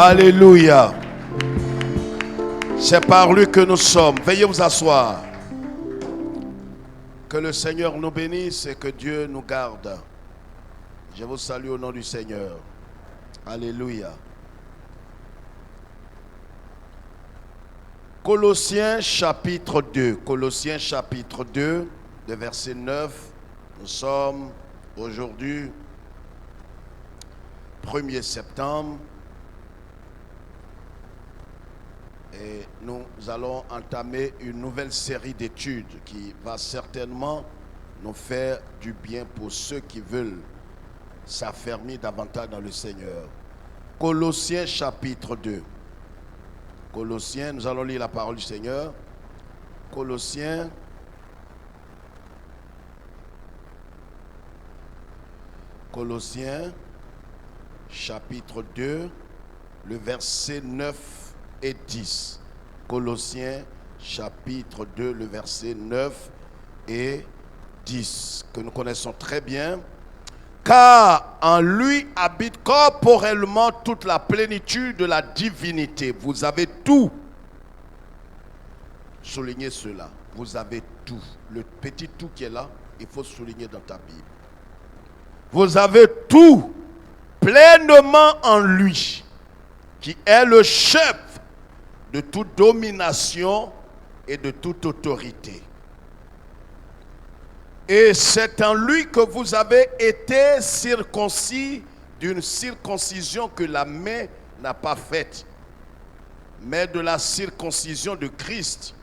Alléluia. C'est par lui que nous sommes. Veuillez vous asseoir. Que le Seigneur nous bénisse et que Dieu nous garde. Je vous salue au nom du Seigneur. Alléluia. Colossiens chapitre 2. Colossiens chapitre 2, de verset 9. Nous sommes aujourd'hui 1er septembre. Et nous allons entamer une nouvelle série d'études qui va certainement nous faire du bien pour ceux qui veulent s'affermir davantage dans le Seigneur. Colossiens chapitre 2. Colossiens, nous allons lire la parole du Seigneur. Colossiens chapitre 2, le verset 9 et 10. Colossiens chapitre 2, le verset 9 et 10, que nous connaissons très bien. Car en lui habite corporellement toute la plénitude de la divinité. Vous avez tout. Soulignez cela. Vous avez tout. Le petit tout qui est là, il faut souligner dans ta Bible. Vous avez tout pleinement en lui, qui est le chef de toute domination et de toute autorité. Et c'est en lui que vous avez été circoncis d'une circoncision que la main n'a pas faite, mais de la circoncision de Christ,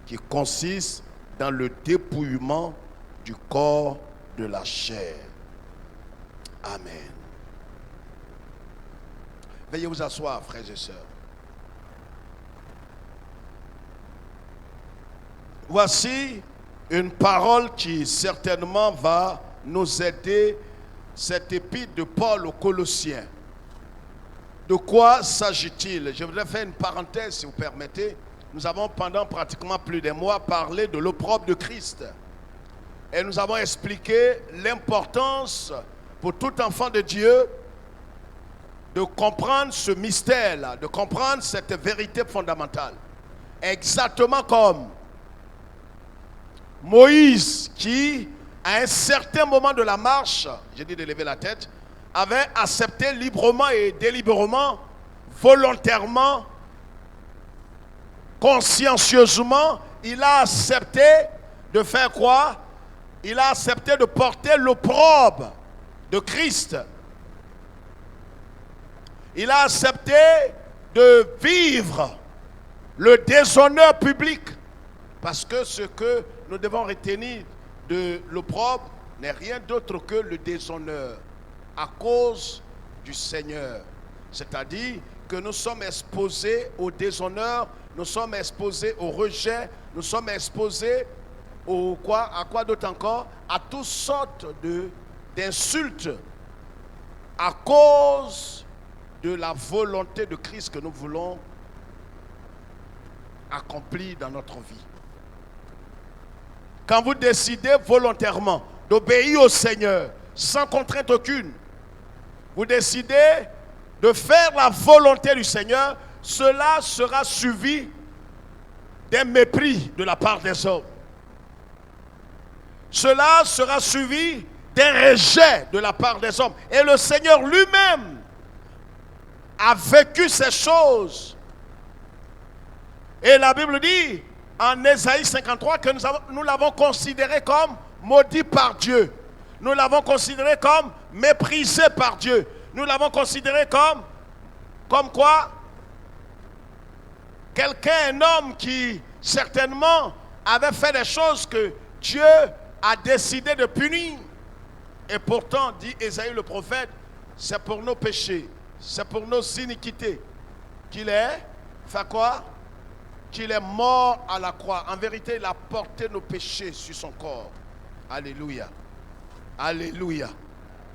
qui consiste dans le dépouillement du corps de la chair. Amen. Veuillez vous asseoir, frères et sœurs. Voici une parole qui certainement va nous aider, cette épître de Paul aux Colossiens. De quoi s'agit-il? Je voudrais faire une parenthèse, si vous permettez. Nous avons pendant pratiquement plus d'un mois parlé de l'opprobre de Christ. Et nous avons expliqué l'importance pour tout enfant de Dieu de comprendre ce mystère-là, de comprendre cette vérité fondamentale. Exactement comme Moïse, qui, à un certain moment de la marche, j'ai dit de lever la tête, avait accepté librement et délibérément, volontairement, consciencieusement, il a accepté de faire quoi? Il a accepté de porter l'opprobre de Christ. Il a accepté de vivre le déshonneur public. Parce que ce que nous devons retenir de l'opprobre n'est rien d'autre que le déshonneur à cause du Seigneur. C'est-à-dire que nous sommes exposés au déshonneur, nous sommes exposés au rejet, nous sommes exposés à quoi d'autre encore? À toutes sortes d'insultes à cause de la volonté de Christ que nous voulons accomplir dans notre vie. Quand vous décidez volontairement d'obéir au Seigneur sans contrainte aucune, vous décidez de faire la volonté du Seigneur, cela sera suivi d'un mépris de la part des hommes. Cela sera suivi d'un rejet de la part des hommes. Et le Seigneur lui-même a vécu ces choses. Et la Bible dit en Ésaïe 53 que nous l'avons considéré comme maudit par Dieu. Nous l'avons considéré comme méprisé par Dieu. Nous l'avons considéré comme quoi? Quelqu'un, un homme qui certainement avait fait des choses que Dieu a décidé de punir. Et pourtant, dit Ésaïe le prophète, c'est pour nos péchés, c'est pour nos iniquités qu'il est, fait quoi? Qu'il est mort à la croix. En vérité, il a porté nos péchés sur son corps. Alléluia. Alléluia.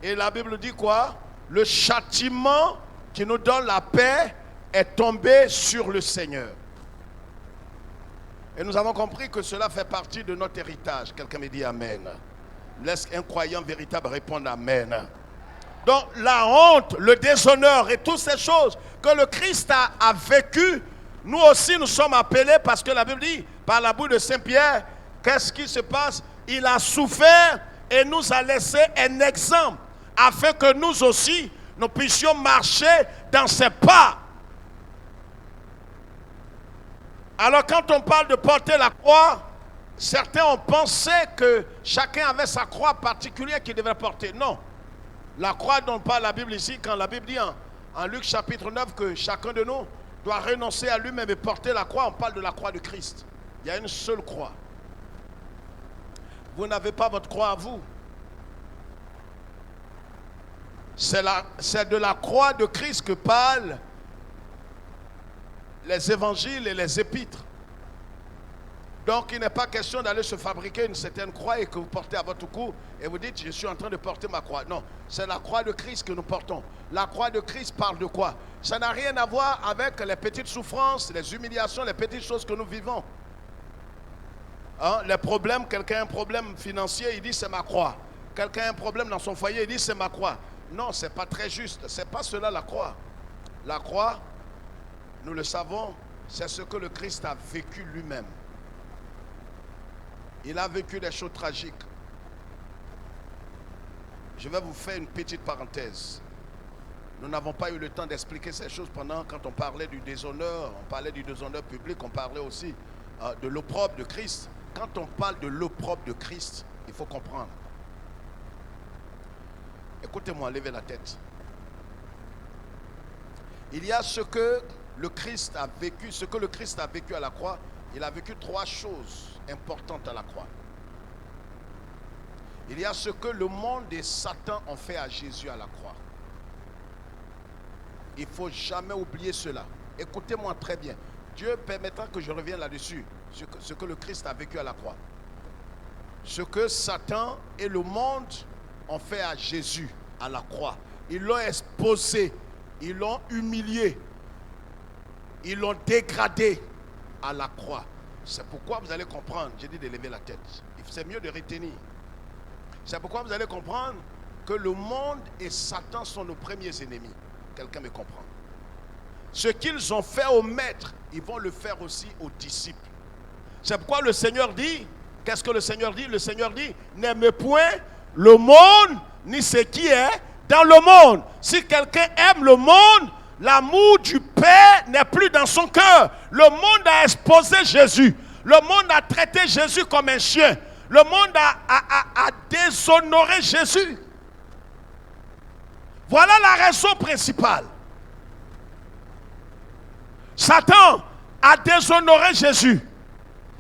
Et la Bible dit quoi? Le châtiment qui nous donne la paix est tombé sur le Seigneur. Et nous avons compris que cela fait partie de notre héritage. Quelqu'un me dit Amen. Laisse un croyant véritable répondre Amen. Donc la honte, le déshonneur et toutes ces choses que le Christ a vécues, nous aussi nous sommes appelés, parce que la Bible dit, par la bouche de Saint-Pierre, qu'est-ce qui se passe? Il a souffert et nous a laissé un exemple, afin que nous aussi, nous puissions marcher dans ses pas. Alors quand on parle de porter la croix, certains ont pensé que chacun avait sa croix particulière qu'il devait porter. Non. La croix dont parle la Bible ici, quand la Bible dit en Luc chapitre 9 que chacun de nous doit renoncer à lui-même et porter la croix, on parle de la croix de Christ. Il y a une seule croix. Vous n'avez pas votre croix à vous. C'est de la croix de Christ que parlent les évangiles et les épîtres. Donc il n'est pas question d'aller se fabriquer une certaine croix et que vous portez à votre cou et vous dites je suis en train de porter ma croix. Non, c'est la croix de Christ que nous portons. La croix de Christ parle de quoi? Ça n'a rien à voir avec les petites souffrances, les humiliations, les petites choses que nous vivons. Hein? Les problèmes, quelqu'un a un problème financier, il dit c'est ma croix. Quelqu'un a un problème dans son foyer, il dit c'est ma croix. Non, ce n'est pas très juste. Ce n'est pas cela la croix. La croix, nous le savons, c'est ce que le Christ a vécu lui-même. Il a vécu des choses tragiques. Je vais vous faire une petite parenthèse. Nous n'avons pas eu le temps d'expliquer ces choses quand on parlait du déshonneur, on parlait du déshonneur public, on parlait aussi de l'opprobre de Christ. Quand on parle de l'opprobre de Christ, il faut comprendre. Écoutez-moi, levez la tête. Il y a ce que le Christ a vécu, ce que le Christ a vécu à la croix. Il a vécu trois choses importantes à la croix. Il y a ce que le monde et Satan ont fait à Jésus à la croix. Il ne faut jamais oublier cela. Écoutez-moi très bien. Dieu permettra que je revienne là-dessus. Ce que le Christ a vécu à la croix. Ce que Satan et le monde ont fait à Jésus à la croix. Ils l'ont exposé. Ils l'ont humilié. Ils l'ont dégradé à la croix. C'est pourquoi vous allez comprendre. J'ai dit de lever la tête. C'est mieux de retenir. C'est pourquoi vous allez comprendre que le monde et Satan sont nos premiers ennemis. Quelqu'un me comprend? Ce qu'ils ont fait aux maîtres, ils vont le faire aussi aux disciples. C'est pourquoi le Seigneur dit, qu'est-ce que le Seigneur dit? Le Seigneur dit, n'aimez point le monde, ni ce qui est dans le monde. Si quelqu'un aime le monde, l'amour du Père n'est plus dans son cœur. Le monde a exposé Jésus. Le monde a traité Jésus comme un chien. Le monde a déshonoré Jésus. Voilà la raison principale. Satan a déshonoré Jésus.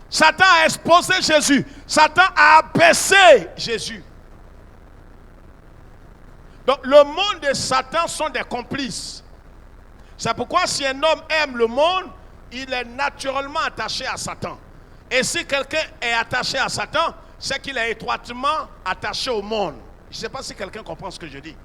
Satan a exposé Jésus. Satan a abaissé Jésus. Donc le monde et Satan sont des complices. C'est pourquoi si un homme aime le monde, il est naturellement attaché à Satan. Et si quelqu'un est attaché à Satan, c'est qu'il est étroitement attaché au monde. Je ne sais pas si quelqu'un comprend ce que je dis.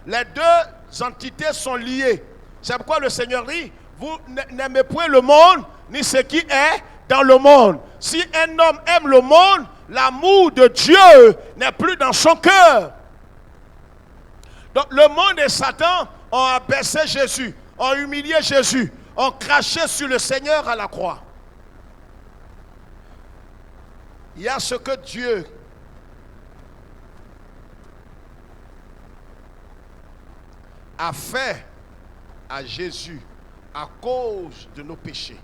Les deux entités sont liées. C'est pourquoi le Seigneur dit, vous n'aimez point le monde, ni ce qui est dans le monde. Si un homme aime le monde, l'amour de Dieu n'est plus dans son cœur. Donc le monde et Satan ont abaissé Jésus, ont humilié Jésus, ont craché sur le Seigneur à la croix. Il y a ce que Dieu a fait à Jésus à cause de nos péchés.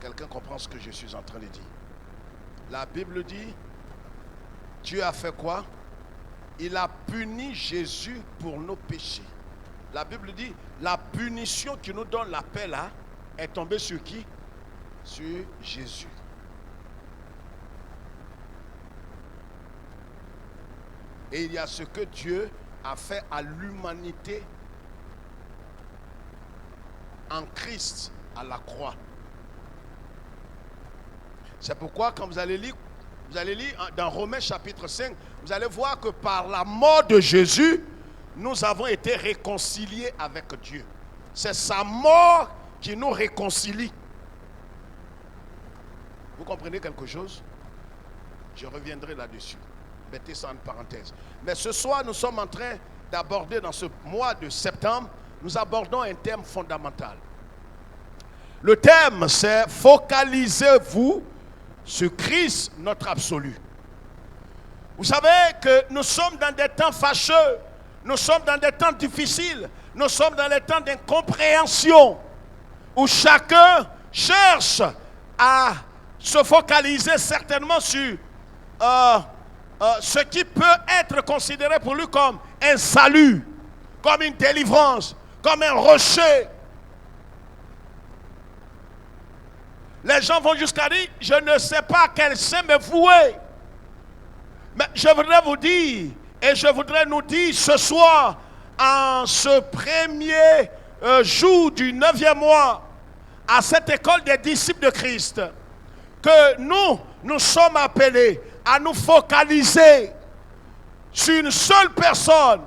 Quelqu'un comprend ce que je suis en train de dire? La Bible dit, Dieu a fait quoi? Il a puni Jésus pour nos péchés. La Bible dit, la punition qui nous donne la paix là, est tombée sur qui? Sur Jésus. Et il y a ce que Dieu a fait à l'humanité en Christ à la croix. C'est pourquoi quand vous allez lire dans Romains chapitre 5, vous allez voir que par la mort de Jésus, nous avons été réconciliés avec Dieu. C'est sa mort qui nous réconcilie. Vous comprenez quelque chose? Je reviendrai là-dessus. Mettez ça en parenthèse. Mais ce soir, nous sommes en train d'aborder dans ce mois de septembre, nous abordons un thème fondamental. Le thème, c'est focalisez-vous sur Christ, notre absolu. Vous savez que nous sommes dans des temps fâcheux, nous sommes dans des temps difficiles, nous sommes dans des temps d'incompréhension, où chacun cherche à se focaliser certainement sur ce qui peut être considéré pour lui comme un salut, comme une délivrance, comme un rocher. Les gens vont jusqu'à dire, je ne sais pas à quel saint me vouer. Mais je voudrais vous dire, et je voudrais nous dire ce soir, en ce premier jour du 9e mois, à cette école des disciples de Christ, que nous sommes appelés à nous focaliser sur une seule personne,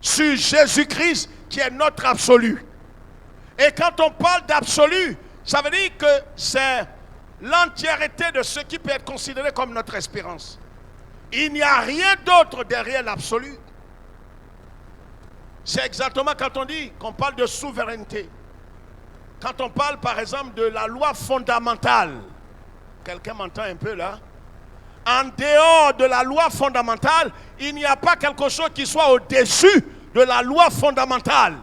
sur Jésus-Christ, qui est notre absolu. Et quand on parle d'absolu, ça veut dire que c'est l'entièreté de ce qui peut être considéré comme notre espérance. Il n'y a rien d'autre derrière l'absolu. C'est exactement quand on dit qu'on parle de souveraineté. Quand on parle par exemple de la loi fondamentale. Quelqu'un m'entend un peu là? En dehors de la loi fondamentale, il n'y a pas quelque chose qui soit au-dessus de la loi fondamentale.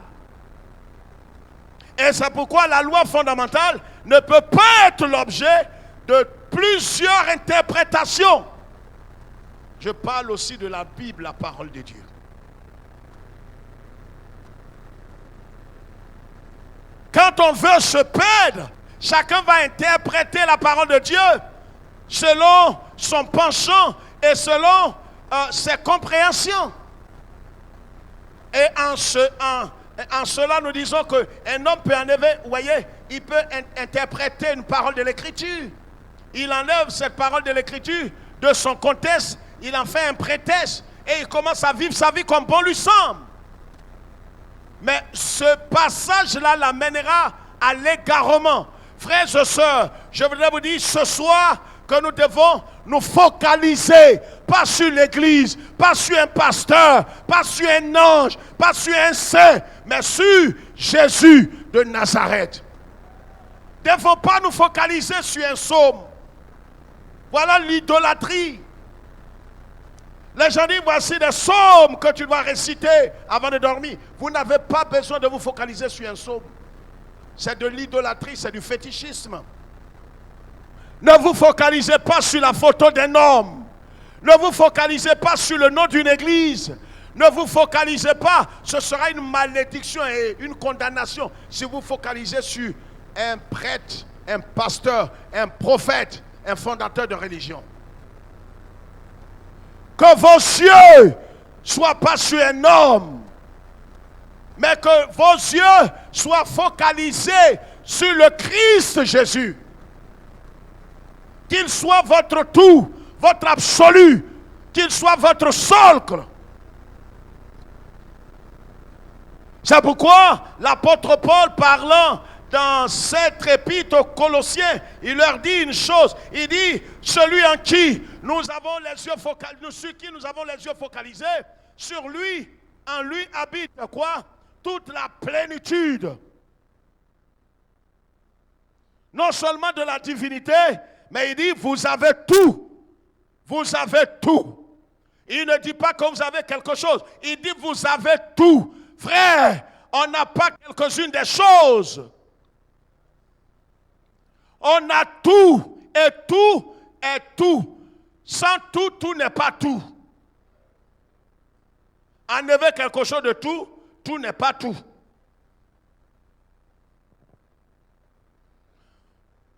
Et c'est pourquoi la loi fondamentale ne peut pas être l'objet de plusieurs interprétations. Je parle aussi de la Bible, la parole de Dieu. Quand on veut se perdre, chacun va interpréter la parole de Dieu selon son penchant et selon ses compréhensions. Et en cela, nous disons qu'un homme peut enlever, vous voyez, il peut interpréter une parole de l'Écriture. Il enlève cette parole de l'Écriture de son contexte, il en fait un prétexte et il commence à vivre sa vie comme bon lui semble. Mais ce passage-là l'amènera à l'égarement. Frères et sœurs, je voudrais vous dire ce soir que nous devons nous focaliser, pas sur l'église, pas sur un pasteur, pas sur un ange, pas sur un saint, mais sur Jésus de Nazareth. Nous ne devons pas nous focaliser sur un psaume. Voilà l'idolâtrie. Les gens disent, voici des psaumes que tu dois réciter avant de dormir. Vous n'avez pas besoin de vous focaliser sur un psaume. C'est de l'idolâtrie, c'est du fétichisme. Ne vous focalisez pas sur la photo d'un homme. Ne vous focalisez pas sur le nom d'une église. Ne vous focalisez pas, ce sera une malédiction et une condamnation si vous focalisez sur un prêtre, un pasteur, un prophète, un fondateur de religion. Que vos yeux ne soient pas sur un homme, mais que vos yeux soient focalisés sur le Christ Jésus. Qu'il soit votre tout, votre absolu, qu'il soit votre socle. C'est pourquoi l'apôtre Paul, parlant dans cette épître aux Colossiens, il leur dit une chose. Il dit, celui en qui nous avons les yeux focalisés, sur qui nous avons les yeux focalisés, sur lui, en lui habite quoi? Toute la plénitude. Non seulement de la divinité, mais il dit, vous avez tout. Vous avez tout. Il ne dit pas que vous avez quelque chose. Il dit, vous avez tout. Frère, on n'a pas quelques-unes des choses. On a tout. Et tout est tout. Sans tout, tout n'est pas tout. Enlever quelque chose de tout, tout n'est pas tout.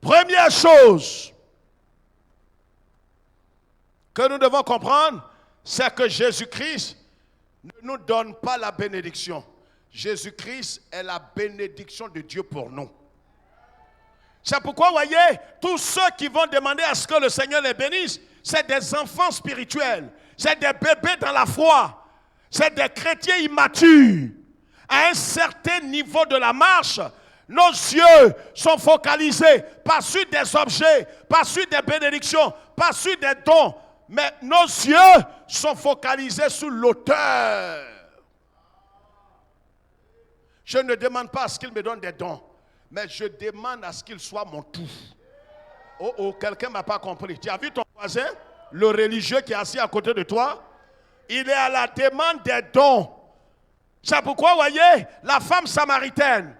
Première chose que nous devons comprendre, c'est que Jésus-Christ ne nous donne pas la bénédiction. Jésus-Christ est la bénédiction de Dieu pour nous. C'est pourquoi, vous voyez, tous ceux qui vont demander à ce que le Seigneur les bénisse, c'est des enfants spirituels, c'est des bébés dans la foi, c'est des chrétiens immatures. À un certain niveau de la marche, nos yeux sont focalisés pas sur des objets, pas sur des bénédictions, pas sur des dons, Mais nos yeux sont focalisés sur l'auteur. Je ne demande pas à ce qu'il me donne des dons, mais je demande à ce qu'il soit mon tout. Oh, quelqu'un ne m'a pas compris. Tu as vu ton voisin, le religieux qui est assis à côté de toi? Il est à la demande des dons. C'est pourquoi, vous voyez, la femme samaritaine,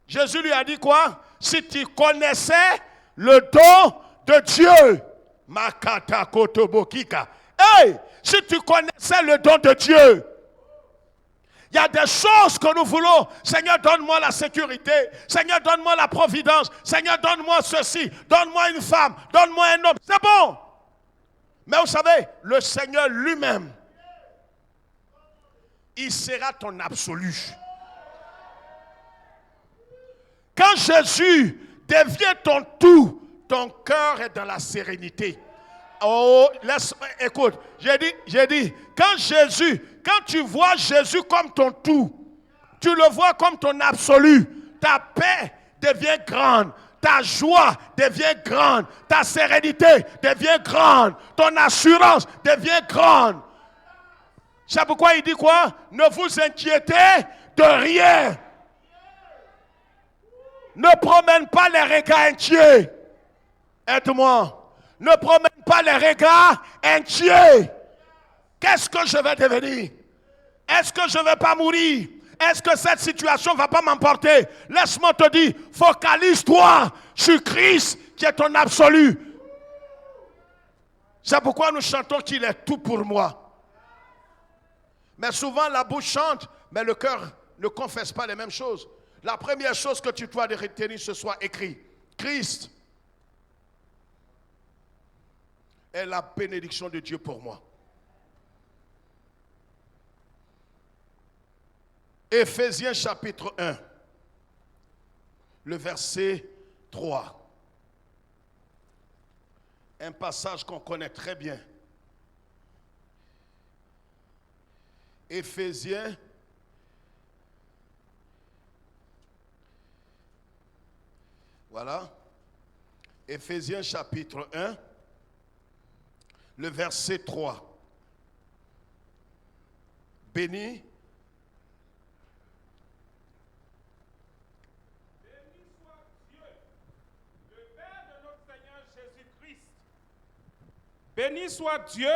Jésus lui a dit quoi? Si tu connaissais le don de Dieu, Makata Kotobokika. Hey, si tu connaissais le don de Dieu, il y a des choses que nous voulons. Seigneur, donne-moi la sécurité. Seigneur, donne-moi la providence. Seigneur, donne-moi ceci. Donne-moi une femme. Donne-moi un homme. C'est bon. Mais vous savez, le Seigneur lui-même, il sera ton absolu. Quand Jésus devient ton tout, ton cœur est dans la sérénité. Oh, écoute, j'ai dit, quand tu vois Jésus comme ton tout, tu le vois comme ton absolu, ta paix devient grande, ta joie devient grande, ta sérénité devient grande, ton assurance devient grande. C'est pourquoi il dit quoi? Ne vous inquiétez de rien. Ne promène pas les regards inquiets. Aide-moi. Ne promène pas les regards inquiets. Qu'est-ce que je vais devenir? Est-ce que je ne vais pas mourir? Est-ce que cette situation ne va pas m'emporter? Laisse-moi te dire, focalise-toi sur Christ qui est ton absolu. C'est pourquoi nous chantons qu'il est tout pour moi. Mais souvent la bouche chante, mais le cœur ne confesse pas les mêmes choses. La première chose que tu dois retenir ce soir écrit, Christ est la bénédiction de Dieu pour moi. Éphésiens chapitre 1, le verset 3. Un passage qu'on connaît très bien. Éphésiens voilà. Éphésiens chapitre 1, le verset 3. Béni. Béni soit Dieu, le Père de notre Seigneur Jésus-Christ. Béni soit Dieu,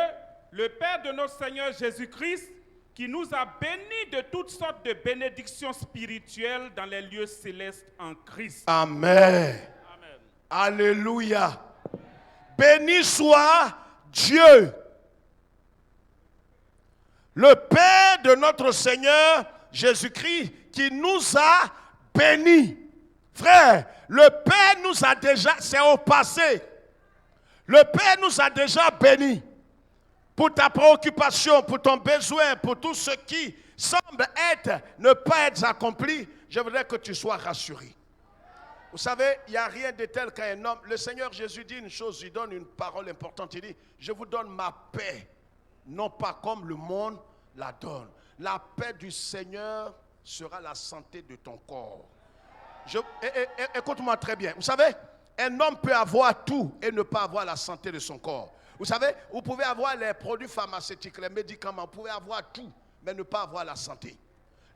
le Père de notre Seigneur Jésus-Christ, qui nous a bénis de toutes sortes de bénédictions spirituelles dans les lieux célestes en Christ. Amen. Amen. Alléluia. Béni soit Dieu, le Père de notre Seigneur Jésus-Christ, qui nous a bénis. Frère, le Père nous a déjà, c'est au passé, le Père nous a déjà bénis. Pour ta préoccupation, pour ton besoin, pour tout ce qui semble ne pas être accompli, je voudrais que tu sois rassuré. Vous savez, il n'y a rien de tel qu'un homme. Le Seigneur Jésus dit une chose, il donne une parole importante. Il dit, je vous donne ma paix, non pas comme le monde la donne. La paix du Seigneur sera la santé de ton corps. Écoute-moi très bien. Vous savez, un homme peut avoir tout et ne pas avoir la santé de son corps. Vous savez, vous pouvez avoir les produits pharmaceutiques, les médicaments, vous pouvez avoir tout, mais ne pas avoir la santé.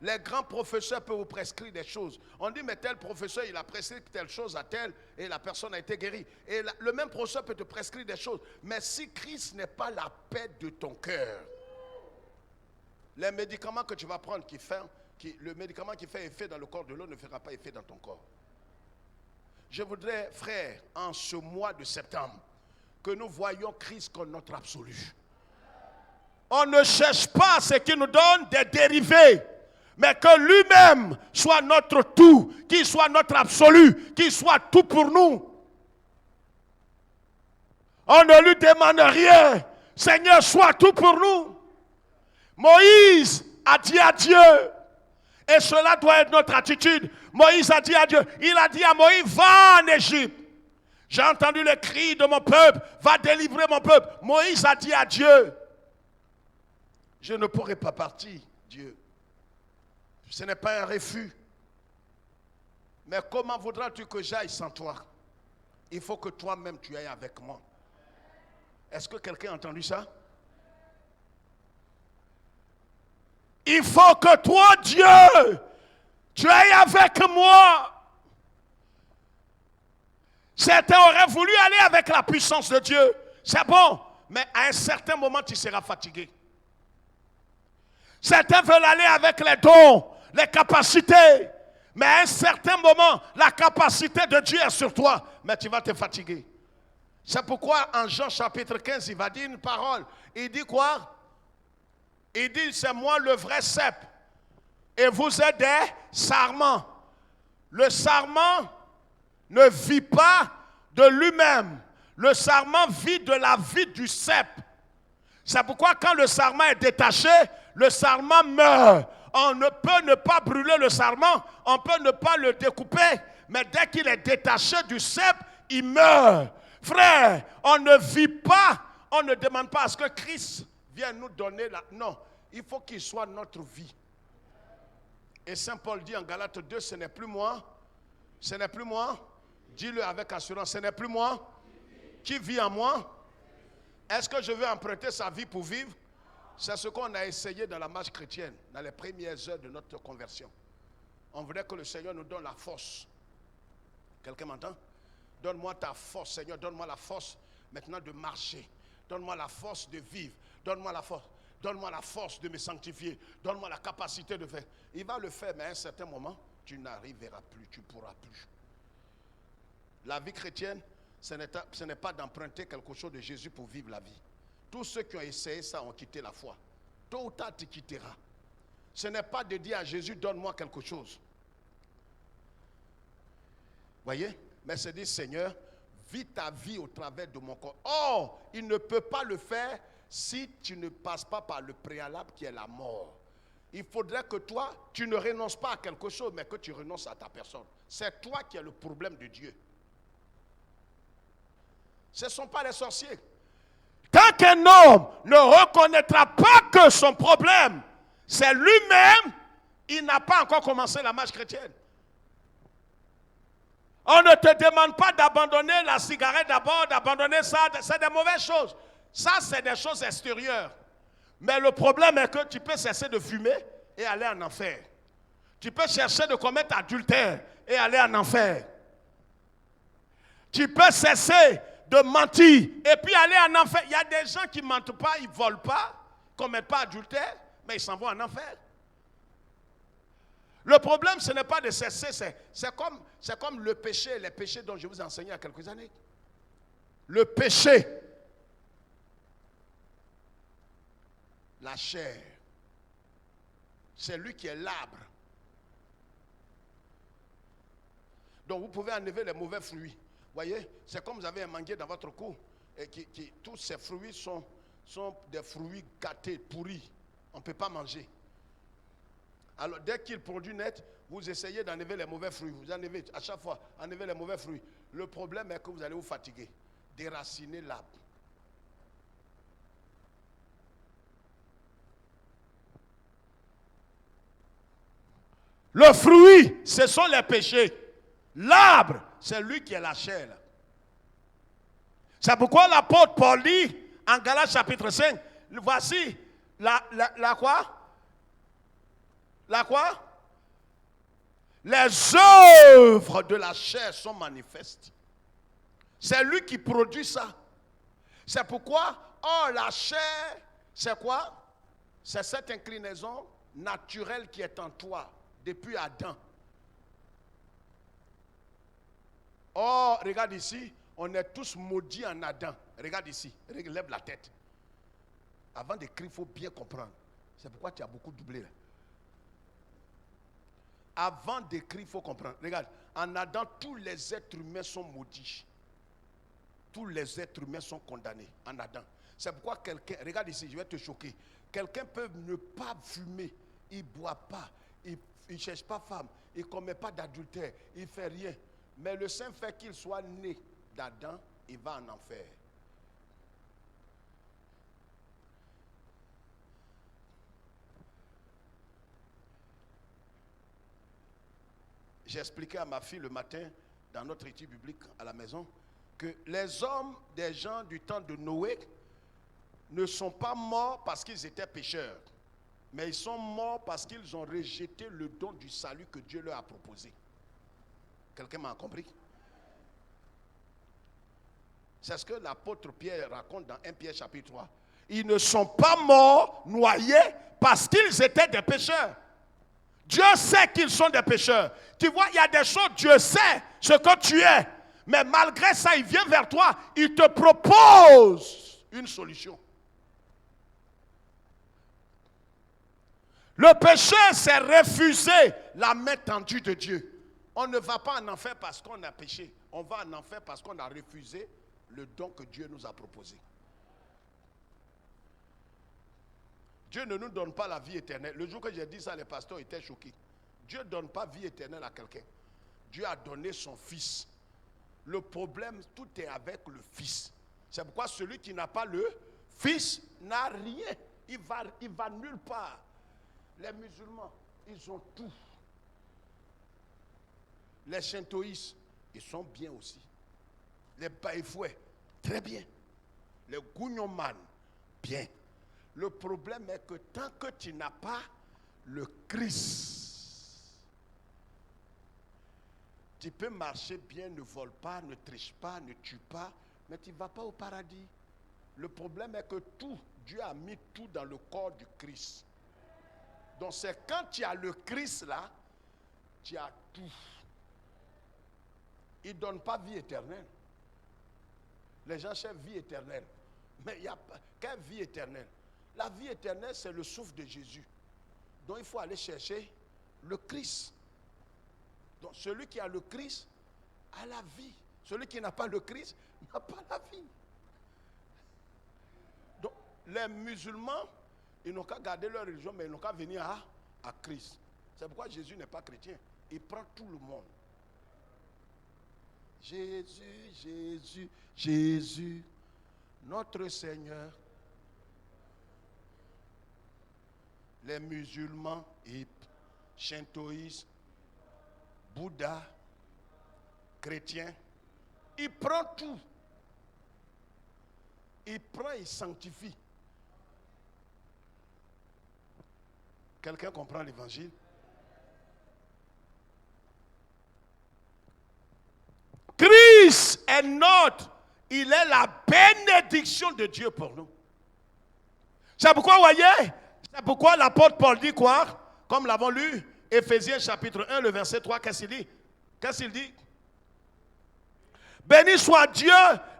Les grands professeurs peuvent vous prescrire des choses. On dit, mais tel professeur, il a prescrit telle chose à tel, et la personne a été guérie. Et le même professeur peut te prescrire des choses. Mais si Christ n'est pas la paix de ton cœur, les médicaments que tu vas prendre, le médicament qui fait effet dans le corps de l'autre ne fera pas effet dans ton corps. Je voudrais, frère, en ce mois de septembre, que nous voyions Christ comme notre absolu. On ne cherche pas ce qui nous donne des dérivés, mais que lui-même soit notre tout, qu'il soit notre absolu, qu'il soit tout pour nous. On ne lui demande rien. Seigneur, sois tout pour nous. Moïse a dit à Dieu, et cela doit être notre attitude. Moïse a dit à Dieu, il a dit à Moïse, va en Égypte. J'ai entendu le cri de mon peuple, va délivrer mon peuple. Moïse a dit à Dieu, je ne pourrai pas partir, Dieu. Ce n'est pas un refus. Mais comment voudras-tu que j'aille sans toi? Il faut que toi-même tu ailles avec moi. Est-ce que quelqu'un a entendu ça? Il faut que toi, Dieu, tu ailles avec moi. Certains auraient voulu aller avec la puissance de Dieu. C'est bon, mais à un certain moment, tu seras fatigué. Certains veulent aller avec les dons, les capacités. Mais à un certain moment, la capacité de Dieu est sur toi. Mais tu vas te fatiguer. C'est pourquoi en Jean chapitre 15, il va dire une parole. Il dit quoi? Il dit, c'est moi le vrai cep. Et vous êtes des sarments. Le sarment ne vit pas de lui-même. Le sarment vit de la vie du cep. C'est pourquoi quand le sarment est détaché, le sarment meurt. On ne peut ne pas brûler le sarment, on peut ne pas le découper, mais dès qu'il est détaché du cep, il meurt. Frère, on ne vit pas, on ne demande pas à ce que Christ vienne nous donner la... Non, il faut qu'il soit notre vie. Et Saint Paul dit en Galates 2, ce n'est plus moi, ce n'est plus moi, dis-le avec assurance, ce n'est plus moi qui vit en moi. Est-ce que je veux emprunter sa vie pour vivre? C'est ce qu'on a essayé dans la marche chrétienne, dans les premières heures de notre conversion. On voulait que le Seigneur nous donne la force. Quelqu'un m'entend? Donne-moi ta force, Seigneur, donne-moi la force maintenant de marcher. Donne-moi la force de vivre. Donne-moi la force. Donne-moi la force de me sanctifier. Donne-moi la capacité de faire. Il va le faire, mais à un certain moment, tu n'arriveras plus, tu ne pourras plus. La vie chrétienne, ce n'est pas d'emprunter quelque chose de Jésus pour vivre la vie. Tous ceux qui ont essayé ça ont quitté la foi. Tôt ou tard, tu quitteras. Ce n'est pas de dire à Jésus, donne-moi quelque chose. Voyez? Mais c'est dire, Seigneur, vis ta vie au travers de mon corps. Or, il ne peut pas le faire si tu ne passes pas par le préalable qui est la mort. Il faudrait que toi, tu ne renonces pas à quelque chose, mais que tu renonces à ta personne. C'est toi qui as le problème de Dieu. Ce ne sont pas les sorciers. Tant qu'un homme ne reconnaîtra pas que son problème, c'est lui-même, il n'a pas encore commencé la marche chrétienne. On ne te demande pas d'abandonner la cigarette d'abord, d'abandonner ça, c'est des mauvaises choses. Ça, c'est des choses extérieures. Mais le problème est que tu peux cesser de fumer et aller en enfer. Tu peux chercher de commettre adultère et aller en enfer. Tu peux cesser de mentir et puis aller en enfer. Il y a des gens qui ne mentent pas, ils ne volent pas, ne commettent pas adultère, mais ils s'en vont en enfer. Le problème, ce n'est pas de cesser, c'est comme le péché, les péchés dont je vous ai enseigné il y a quelques années. Le péché, la chair, c'est lui qui est l'arbre. Donc vous pouvez enlever les mauvais fruits. Voyez, c'est comme vous avez un manguier dans votre cour et tous ces fruits sont des fruits gâtés, pourris. On ne peut pas manger. Alors dès qu'il produit net, vous essayez d'enlever les mauvais fruits. Vous enlevez à chaque fois, enlevez les mauvais fruits. Le problème est que vous allez vous fatiguer. Déraciner l'arbre. Le fruit, ce sont les péchés. L'arbre, c'est lui qui est la chair. C'est pourquoi l'apôtre Paul dit, en Galates chapitre 5, voici la quoi? La quoi? Les œuvres de la chair sont manifestes. C'est lui qui produit ça. C'est pourquoi, la chair, c'est quoi? C'est cette inclinaison naturelle qui est en toi depuis Adam. Oh, regarde ici, on est tous maudits en Adam. Regarde ici, lève la tête. Avant d'écrire, il faut bien comprendre. C'est pourquoi tu as beaucoup doublé là. Avant d'écrire, il faut comprendre. Regarde, en Adam, tous les êtres humains sont maudits. Tous les êtres humains sont condamnés en Adam. C'est pourquoi quelqu'un, regarde ici, je vais te choquer. Quelqu'un peut ne pas fumer, il ne boit pas, il ne cherche pas femme, il ne commet pas d'adultère, il ne fait rien. Mais le saint fait qu'il soit né d'Adam, il va en enfer. J'ai expliqué à ma fille le matin, dans notre étude biblique à la maison, que les hommes, des gens du temps de Noé, ne sont pas morts parce qu'ils étaient pécheurs, mais ils sont morts parce qu'ils ont rejeté le don du salut que Dieu leur a proposé. Quelqu'un m'a compris? C'est ce que l'apôtre Pierre raconte dans 1 Pierre chapitre 3. Ils ne sont pas morts, noyés, parce qu'ils étaient des pécheurs. Dieu sait qu'ils sont des pécheurs. Tu vois, il y a des choses, Dieu sait ce que tu es. Mais malgré ça, il vient vers toi, il te propose une solution. Le péché, c'est refuser la main tendue de Dieu. On ne va pas en enfer parce qu'on a péché. On va en enfer parce qu'on a refusé le don que Dieu nous a proposé. Dieu ne nous donne pas la vie éternelle. Le jour que j'ai dit ça, les pasteurs étaient choqués. Dieu ne donne pas vie éternelle à quelqu'un. Dieu a donné son Fils. Le problème, tout est avec le Fils. C'est pourquoi celui qui n'a pas le Fils n'a rien. Il va nulle part. Les musulmans, ils ont tout. Les shintoïstes, ils sont bien aussi. Les baïfouets, très bien. Les gougnoman, bien. Le problème est que tant que tu n'as pas le Christ, tu peux marcher bien, ne vole pas, ne triche pas, ne tue pas, mais tu ne vas pas au paradis. Le problème est que tout, Dieu a mis tout dans le corps du Christ. Donc c'est quand tu as le Christ là, tu as tout. Il ne donne pas vie éternelle. Les gens cherchent vie éternelle. Mais il n'y a pas. Quelle vie éternelle? La vie éternelle, c'est le souffle de Jésus. Donc il faut aller chercher le Christ. Donc celui qui a le Christ a la vie. Celui qui n'a pas le Christ n'a pas la vie. Donc les musulmans, ils n'ont qu'à garder leur religion, mais ils n'ont qu'à venir à Christ. C'est pourquoi Jésus n'est pas chrétien. Il prend tout le monde. Jésus, Jésus, Jésus, notre Seigneur. Les musulmans, shintoïstes, Bouddha, chrétiens, il prend tout. Il prend, il sanctifie. Quelqu'un comprend l'évangile? Christ est notre, il est la bénédiction de Dieu pour nous. C'est pourquoi, vous voyez, c'est pourquoi l'apôtre Paul dit quoi? Comme l'avons lu, Éphésiens chapitre 1, le verset 3, qu'est-ce qu'il dit? Qu'est-ce qu'il dit? Béni soit Dieu,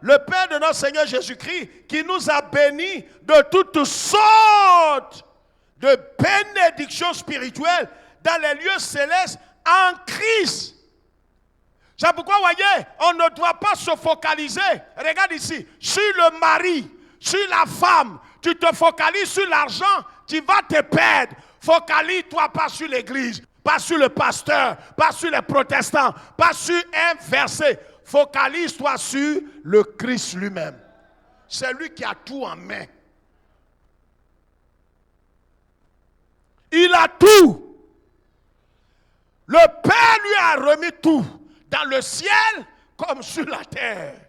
le Père de notre Seigneur Jésus-Christ, qui nous a bénis de toutes sortes de bénédictions spirituelles dans les lieux célestes en Christ. C'est pourquoi, vous voyez, on ne doit pas se focaliser, regarde ici, sur le mari, sur la femme. Tu te focalises sur l'argent, tu vas te perdre. Focalise-toi pas sur l'église, pas sur le pasteur, pas sur les protestants, pas sur un verset. Focalise-toi sur le Christ lui-même. C'est lui qui a tout en main. Il a tout. Le Père lui a remis tout. Dans le ciel comme sur la terre.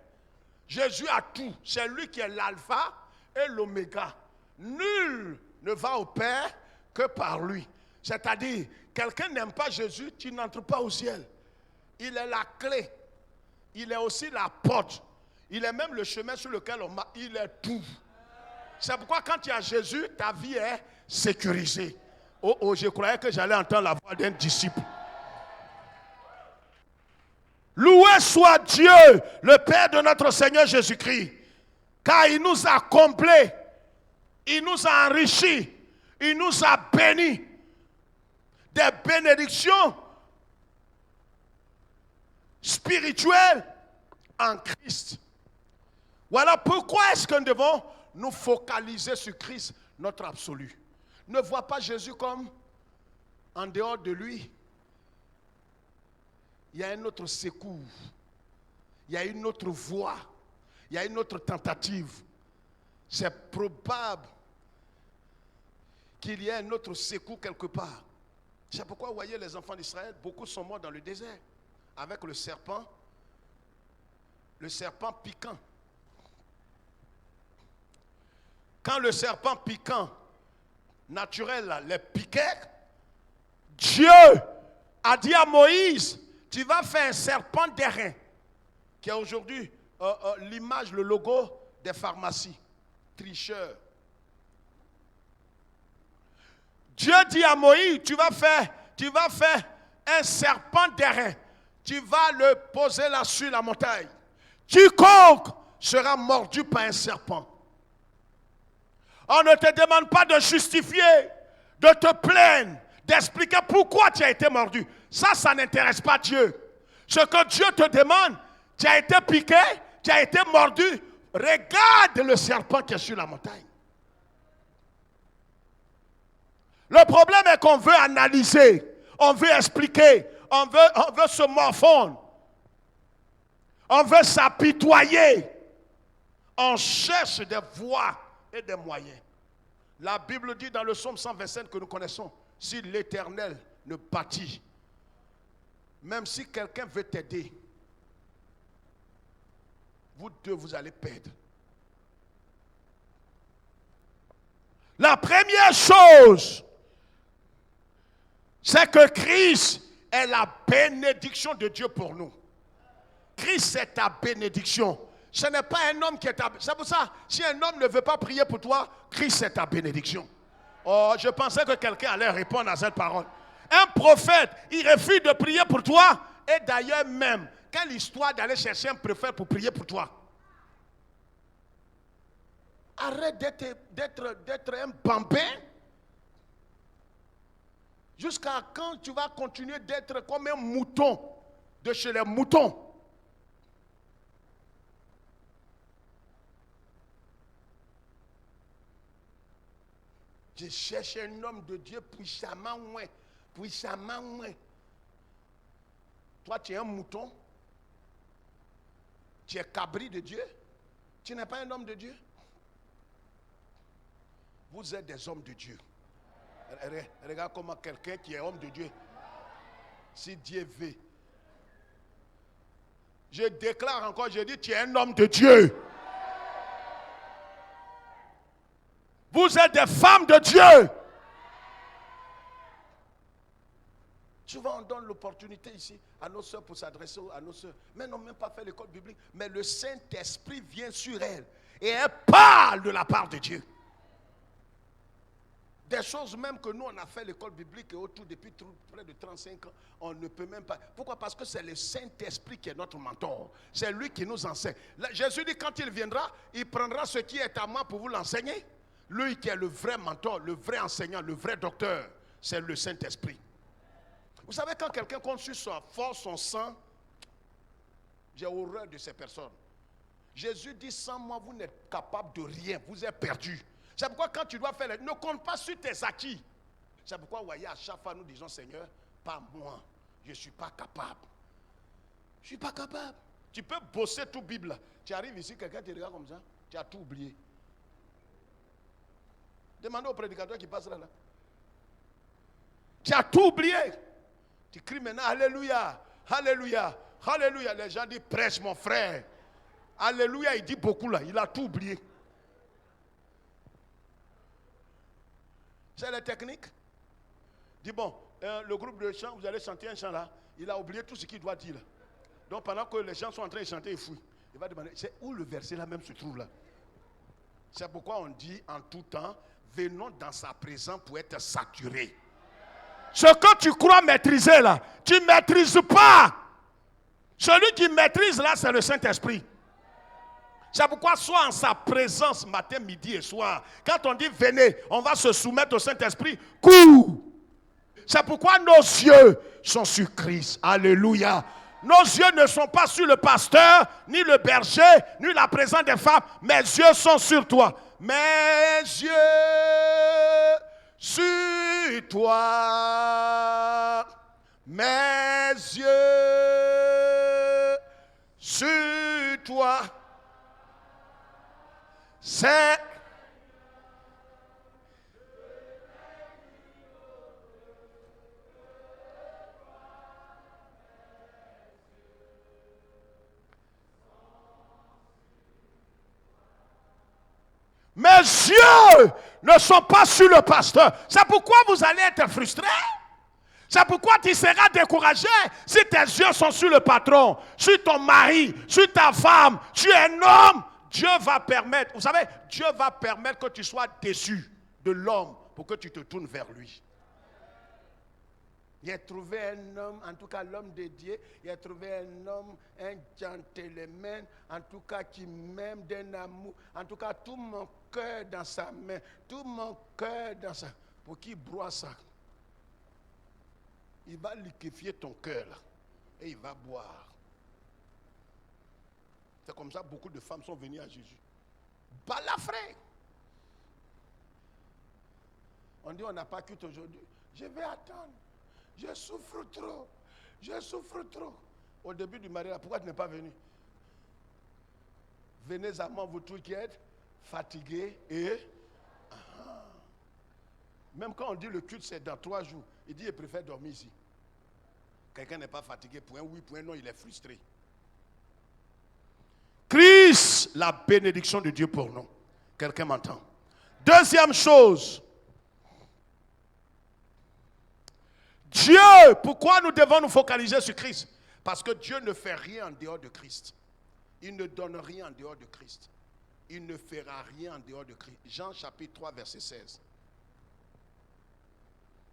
Jésus a tout. C'est lui qui est l'alpha et l'oméga. Nul ne va au Père que par lui. C'est-à-dire, quelqu'un n'aime pas Jésus, tu n'entres pas au ciel. Il est la clé. Il est aussi la porte. Il est même le chemin sur lequel on marche. Il est tout. C'est pourquoi quand tu as Jésus, ta vie est sécurisée. Oh, je croyais que j'allais entendre la voix d'un disciple. Loué soit Dieu, le Père de notre Seigneur Jésus-Christ, car il nous a comblés, il nous a enrichis, il nous a bénis des bénédictions spirituelles en Christ. Voilà pourquoi est-ce que nous devons nous focaliser sur Christ, notre absolu. Ne vois pas Jésus comme en dehors de lui. Il y a un autre secours, il y a une autre voie, il y a une autre tentative. C'est probable qu'il y ait un autre secours quelque part. C'est pourquoi vous voyez les enfants d'Israël, beaucoup sont morts dans le désert, avec le serpent piquant. quand le serpent piquant, naturel, là, les piquait, Dieu a dit à Moïse, tu vas faire un serpent d'airain, qui est aujourd'hui l'image, le logo des pharmacies, tricheurs. Dieu dit à Moïse, tu vas faire un serpent d'airain. Tu vas le poser là sur la montagne. Quiconque sera mordu par un serpent. On ne te demande pas de justifier, de te plaindre, d'expliquer pourquoi tu as été mordu. Ça n'intéresse pas Dieu. Ce que Dieu te demande, tu as été piqué, tu as été mordu. Regarde le serpent qui est sur la montagne. Le problème est qu'on veut analyser, on veut expliquer, on veut se morfondre, on veut s'apitoyer. On cherche des voies et des moyens. La Bible dit dans le psaume 127 que nous connaissons, si l'Éternel ne bâtit, même si quelqu'un veut t'aider, vous deux, vous allez perdre. La première chose, c'est que Christ est la bénédiction de Dieu pour nous. Christ est ta bénédiction. Ce n'est pas un homme qui est ta bénédiction. C'est pour ça, si un homme ne veut pas prier pour toi, Christ est ta bénédiction. Oh, je pensais que quelqu'un allait répondre à cette parole. Un prophète, il refuse de prier pour toi. Et d'ailleurs même, quelle histoire d'aller chercher un prophète pour prier pour toi? Arrête d'être un bambin. Jusqu'à quand tu vas continuer d'être comme un mouton de chez les moutons? Je cherche un homme de Dieu puissamment moins. Puissamment moins. Toi, tu es un mouton. Tu es cabri de Dieu. Tu n'es pas un homme de Dieu. Vous êtes des hommes de Dieu. Regarde comment quelqu'un qui est homme de Dieu, si Dieu veut. Je déclare encore, je dis, tu es un homme de Dieu. Vous êtes des femmes de Dieu. Souvent, on donne l'opportunité ici à nos soeurs pour s'adresser à nos soeurs. Mais elles n'ont même pas fait l'école biblique. Mais le Saint-Esprit vient sur elles. Et elle parle de la part de Dieu. Des choses même que nous, on a fait l'école biblique et autour depuis près de 35 ans, on ne peut même pas. Pourquoi? Parce que c'est le Saint-Esprit qui est notre mentor. C'est lui qui nous enseigne. Là, Jésus dit quand il viendra, il prendra ce qui est à moi pour vous l'enseigner. Lui qui est le vrai mentor, le vrai enseignant, le vrai docteur, c'est le Saint-Esprit. Vous savez, quand quelqu'un compte sur sa force, son sang, j'ai horreur de ces personnes. Jésus dit, sans moi, vous n'êtes capable de rien, vous êtes perdus. C'est pourquoi quand tu dois faire, ne compte pas sur tes acquis. C'est pourquoi, vous voyez, à chaque fois, nous disons, Seigneur, pas moi, je ne suis pas capable. Je ne suis pas capable. Tu peux bosser tout Bible. Tu arrives ici, quelqu'un te regarde comme ça, tu as tout oublié. Demandez au prédicateur qui passe là. Tu as tout oublié. Tu cries maintenant, Alléluia, Alléluia, Alléluia. Les gens disent, prêche mon frère. Alléluia, il dit beaucoup là, il a tout oublié. C'est la technique. Dis bon, le groupe de chant, vous allez chanter un chant là, il a oublié tout ce qu'il doit dire là. Donc pendant que les gens sont en train de chanter, il fouille. Il va demander, c'est où le verset là même se trouve là? C'est pourquoi on dit en tout temps, venons dans sa présence pour être saturés. Ce que tu crois maîtriser là, tu ne maîtrises pas. Celui qui maîtrise là, c'est le Saint-Esprit. C'est pourquoi sois en sa présence matin, midi et soir. Quand on dit venez, on va se soumettre au Saint-Esprit, cours. C'est pourquoi nos yeux sont sur Christ. Alléluia. Nos yeux ne sont pas sur le pasteur, ni le berger, ni la présence des femmes. Mes yeux sont sur toi. Mes yeux sur toi. Mes yeux sur toi. C'est Mes yeux ne sont pas sur le pasteur. C'est pourquoi vous allez être frustré. C'est pourquoi tu seras découragé si tes yeux sont sur le patron, sur ton mari, sur ta femme, sur un homme. Dieu va permettre, vous savez, Dieu va permettre que tu sois déçu de l'homme pour que tu te tournes vers lui. Il a trouvé un homme, en tout cas l'homme de Dieu, il a trouvé un homme, un gentleman, en tout cas qui m'aime d'un amour, en tout cas tout mon cœur dans sa main, tout mon cœur dans sa... Pour qui broie ça? Il va liquéfier ton cœur là, et il va boire. C'est comme ça que beaucoup de femmes sont venues à Jésus. Balafré. On dit on n'a pas culte aujourd'hui. Je vais attendre. Je souffre trop. Je souffre trop. Au début du mariage, pourquoi tu n'es pas venu? Venez à moi, vous tous qui êtes fatigués et... Même quand on dit le culte, c'est dans 3 jours. Il dit, il préfère dormir ici. Quelqu'un n'est pas fatigué. Pour un oui, pour un non, il est frustré. Christ, la bénédiction de Dieu pour nous. Quelqu'un m'entend? Deuxième chose. Dieu, pourquoi nous devons nous focaliser sur Christ? Parce que Dieu ne fait rien en dehors de Christ. Il ne donne rien en dehors de Christ. Il ne fera rien en dehors de Christ. Jean chapitre 3, verset 16.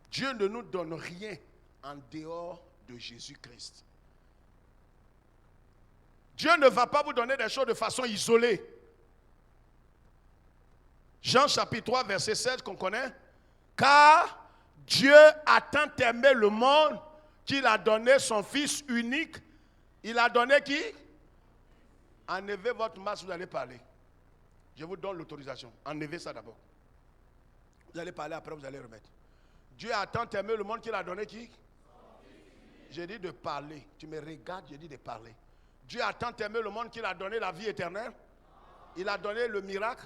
Dieu ne nous donne rien en dehors de Jésus-Christ. Dieu ne va pas vous donner des choses de façon isolée. Jean chapitre 3, verset 16 qu'on connaît. Car Dieu a tant aimé le monde qu'il a donné son Fils unique. Il a donné qui? Enlevez votre masque, vous allez parler. Je vous donne l'autorisation. Enlevez ça d'abord. Vous allez parler, après vous allez remettre. Dieu a tant aimé le monde qu'il a donné qui? J'ai dit de parler. Tu me regardes, j'ai dit de parler. Dieu a tant aimé le monde qu'il a donné la vie éternelle. Il a donné le miracle.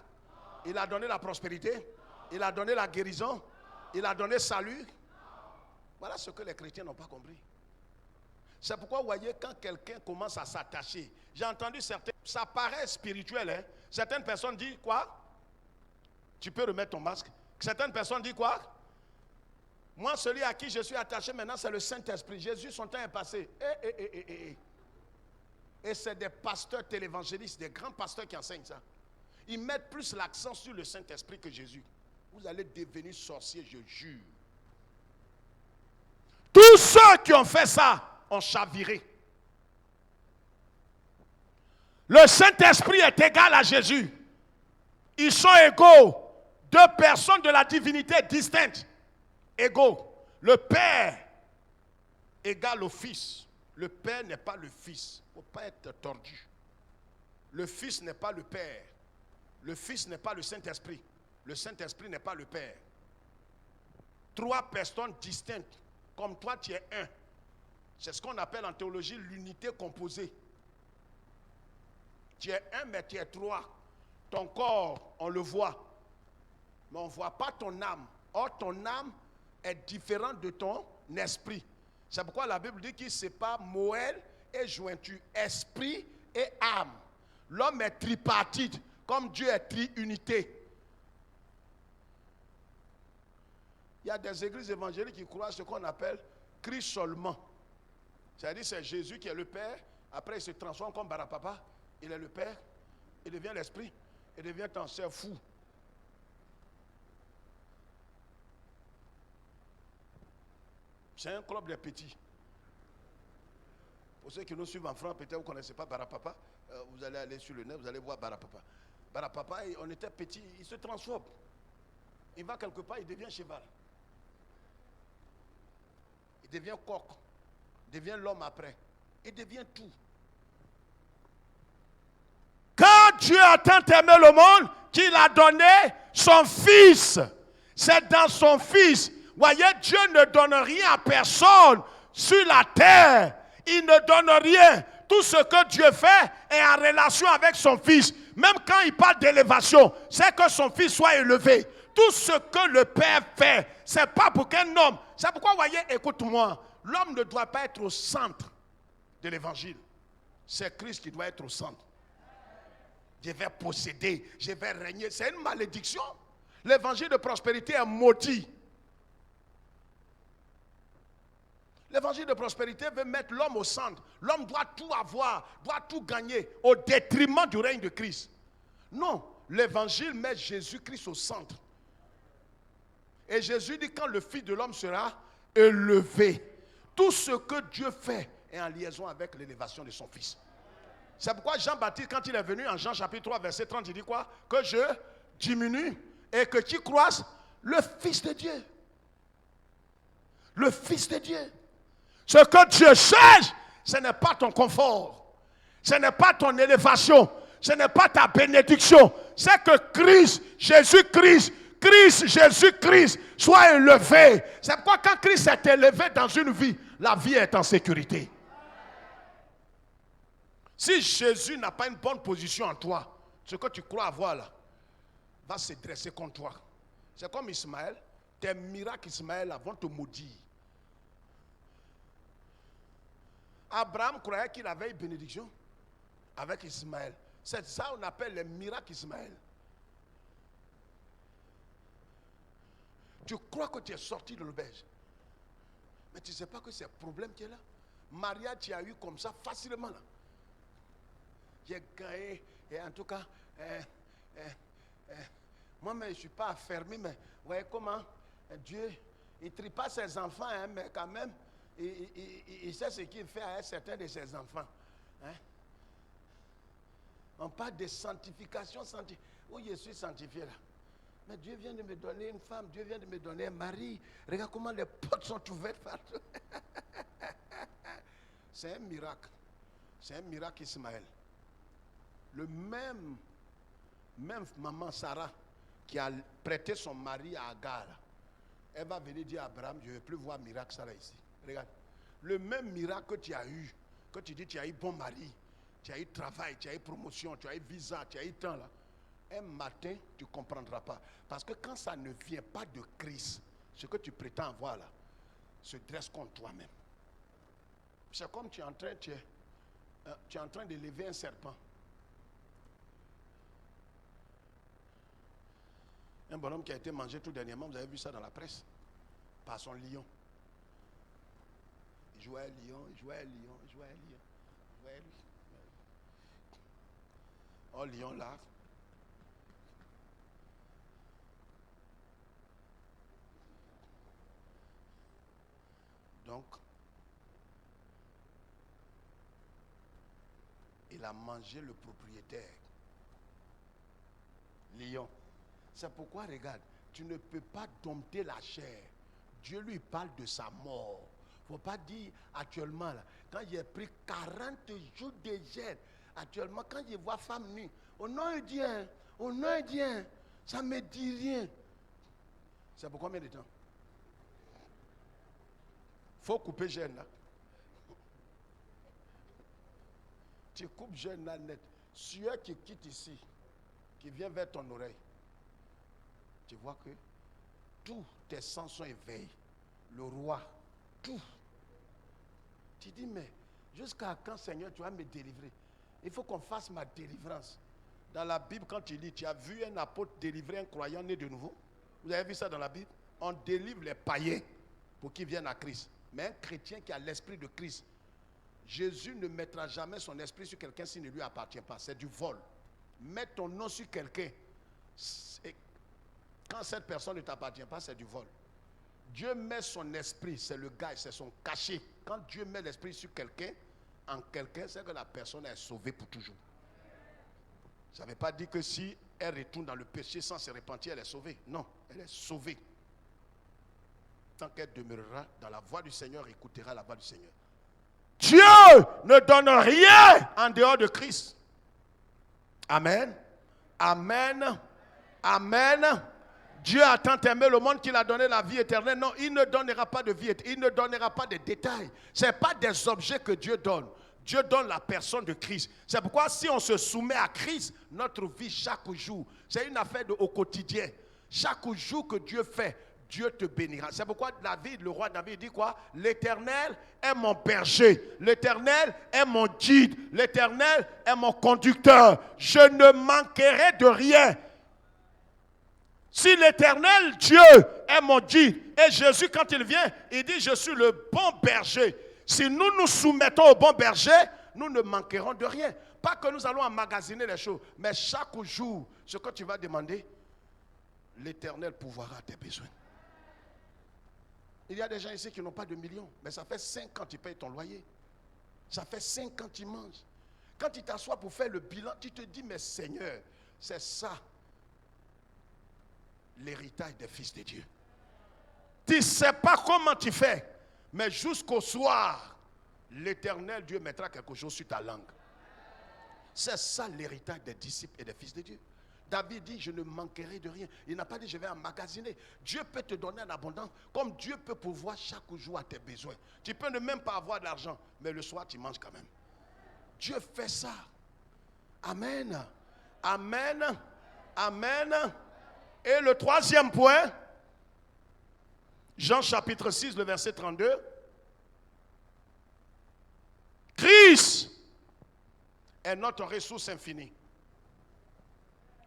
Il a donné la prospérité. Il a donné la guérison. Il a donné salut. Voilà ce que les chrétiens n'ont pas compris. C'est pourquoi vous voyez quand quelqu'un commence à s'attacher. J'ai entendu certains, ça paraît spirituel. Hein? Certaines personnes disent quoi? Tu peux remettre ton masque. Certaines personnes disent quoi? Moi, celui à qui je suis attaché maintenant, c'est le Saint-Esprit. Jésus, son temps est passé. Et c'est des pasteurs télévangélistes, des grands pasteurs qui enseignent ça. Ils mettent plus l'accent sur le Saint-Esprit que Jésus. Vous allez devenir sorcier, je jure. Tous ceux qui ont fait ça ont chaviré. Le Saint-Esprit est égal à Jésus. Ils sont égaux. 2 personnes de la divinité distinctes. Égaux. Le Père égale au Fils. Le Père n'est pas le Fils. Il ne faut pas être tordu. Le Fils n'est pas le Père. Le Fils n'est pas le Saint-Esprit. Le Saint-Esprit n'est pas le Père. 3 personnes distinctes. Comme toi, tu es un. C'est ce qu'on appelle en théologie l'unité composée. Tu es un, mais tu es 3. Ton corps, on le voit. Mais on ne voit pas ton âme. Or, ton âme est différente de ton esprit. C'est pourquoi la Bible dit qu'il sépare moelle et jointure, esprit et âme. L'homme est tripartite, comme Dieu est triunité. Il y a des églises évangéliques qui croient ce qu'on appelle Christ seulement. C'est-à-dire c'est Jésus qui est le Père, après il se transforme comme Barapapa, il est le Père, il devient l'Esprit, il devient un ser fou. C'est un club des petits. Pour ceux qui nous suivent en France, peut-être vous ne connaissez pas Barapapa, vous allez aller sur le net, vous allez voir Barapapa. Barapapa, on était petit, il se transforme. Il va quelque part, il devient cheval. Il devient coq. Il devient l'homme après. Il devient tout. Quand Dieu a tant aimé le monde qu'il a donné son Fils. C'est dans son Fils. Voyez, Dieu ne donne rien à personne sur la terre. Il ne donne rien. Tout ce que Dieu fait est en relation avec son Fils. Même quand il parle d'élévation, c'est que son Fils soit élevé. Tout ce que le Père fait, ce n'est pas pour qu'un homme. C'est pourquoi, vous voyez, écoute-moi, l'homme ne doit pas être au centre de l'évangile. C'est Christ qui doit être au centre. je vais posséder, je vais régner. C'est une malédiction. L'évangile de prospérité est maudit. L'évangile de prospérité veut mettre l'homme au centre. L'homme doit tout avoir, doit tout gagner au détriment du règne de Christ. Non, l'évangile met Jésus-Christ au centre. Et Jésus dit quand le Fils de l'homme sera élevé, tout ce que Dieu fait est en liaison avec l'élévation de son Fils. C'est pourquoi Jean-Baptiste, quand il est venu en Jean chapitre 3, verset 30, il dit quoi? Que je diminue et que tu croisses le Fils de Dieu. Le Fils de Dieu. Ce que Dieu cherche, ce n'est pas ton confort, ce n'est pas ton élévation, ce n'est pas ta bénédiction, c'est que Christ, Jésus-Christ, Jésus-Christ soit élevé. C'est pourquoi quand Christ est élevé dans une vie, la vie est en sécurité. Si Jésus n'a pas une bonne position en toi, ce que tu crois avoir là, va se dresser contre toi. C'est comme Ismaël, tes miracles Ismaël là, vont te maudire. Abraham croyait qu'il avait une bénédiction avec Ismaël. C'est ça qu'on appelle les miracles Ismaël. Tu crois que tu es sorti de l'auberge, mais tu ne sais pas que c'est un problème qui est là. Maria, tu as eu comme ça facilement là. J'ai gagné, et en tout cas, moi-même je ne suis pas affermi, mais vous voyez comment Dieu, il ne trie pas ses enfants, hein, mais quand même, il sait ce qu'il fait à certains de ses enfants. Hein? On parle de sanctification, où je suis sanctifié là. Mais Dieu vient de me donner une femme, Dieu vient de me donner un mari. Regarde comment les portes sont ouvertes partout. C'est un miracle. C'est un miracle Ismaël. Le même maman Sarah qui a prêté son mari à Agar, elle va venir dire à Abraham, je ne vais plus voir miracle Sarah ici. Regarde, le même miracle que tu as eu, que tu dis tu as eu bon mari, tu as eu travail, tu as eu promotion, tu as eu visa, tu as eu temps là. Un matin, tu ne comprendras pas. Parce que quand ça ne vient pas de Christ, ce que tu prétends avoir là, se dresse contre toi-même. C'est comme tu es en train d'élever un serpent. Un bonhomme qui a été mangé tout dernièrement, vous avez vu ça dans la presse, par son lion. Il jouait à lion, il jouait à lion, il jouait à lion, il jouait à lui. Oh, lion là. Donc, il a mangé le propriétaire. Lion. C'est pourquoi, regarde, tu ne peux pas dompter la chair. Dieu lui parle de sa mort. Il ne faut pas dire actuellement, là, quand j'ai pris 40 jours de jeûne, actuellement, quand je vois femme nue, au nom de Dieu, ça ne me dit rien. C'est pour combien de temps? Il faut couper jeûne là. Tu coupes jeûne là net. Celui qui quitte ici, qui vient vers ton oreille, tu vois que tous tes sens sont éveillés. Le roi, tout. Tu dis, mais jusqu'à quand, Seigneur, tu vas me délivrer? Il faut qu'on fasse ma délivrance. Dans la Bible, quand tu lis, tu as vu un apôtre délivrer un croyant né de nouveau? Vous avez vu ça dans la Bible? On délivre les païens pour qu'ils viennent à Christ. Mais un chrétien qui a l'esprit de Christ, Jésus ne mettra jamais son esprit sur quelqu'un s'il ne lui appartient pas. C'est du vol. Mets ton nom sur quelqu'un. Quand cette personne ne t'appartient pas, c'est du vol. Dieu met son esprit, c'est le gars, c'est son cachet. Quand Dieu met l'esprit sur quelqu'un, en quelqu'un, c'est que la personne est sauvée pour toujours. Ça ne veut pas dire que si elle retourne dans le péché sans se repentir, elle est sauvée. Non, elle est sauvée. Tant qu'elle demeurera dans la voie du Seigneur, écoutera la voix du Seigneur. Dieu ne donne rien en dehors de Christ. Amen. Amen. Amen. Dieu a tant aimé le monde qu'il a donné la vie éternelle. Non, il ne donnera pas de vie éternelle. Il ne donnera pas de détails. Ce n'est pas des objets que Dieu donne. Dieu donne la personne de Christ. C'est pourquoi si on se soumet à Christ, notre vie chaque jour, c'est une affaire au quotidien. Chaque jour que Dieu fait, Dieu te bénira. C'est pourquoi David, le roi David, dit quoi? L'Éternel est mon berger. L'Éternel est mon guide. L'Éternel est mon conducteur. Je ne manquerai de rien. Si l'Éternel, Dieu, est mon guide, et Jésus, quand il vient, il dit, je suis le bon berger. Si nous nous soumettons au bon berger, nous ne manquerons de rien. Pas que nous allons emmagasiner les choses, mais chaque jour, ce que tu vas demander, l'Éternel pourvoira à tes besoins. Il y a des gens ici qui n'ont pas de millions, mais ça fait 5 ans qu'ils payent ton loyer. Ça fait 5 ans qu'ils mangent. Quand tu t'assois pour faire le bilan, tu te dis, mais Seigneur, c'est ça l'héritage des fils de Dieu. Tu ne sais pas comment tu fais, mais jusqu'au soir, l'Éternel Dieu mettra quelque chose sur ta langue. C'est ça l'héritage des disciples et des fils de Dieu. David dit, je ne manquerai de rien. Il n'a pas dit, je vais emmagasiner. Dieu peut te donner en abondance, comme Dieu peut pourvoir chaque jour à tes besoins. Tu peux ne même pas avoir de l'argent, mais le soir, tu manges quand même. Dieu fait ça. Amen. Amen. Amen. Et le troisième point, Jean chapitre 6, le verset 32. Christ est notre ressource infinie.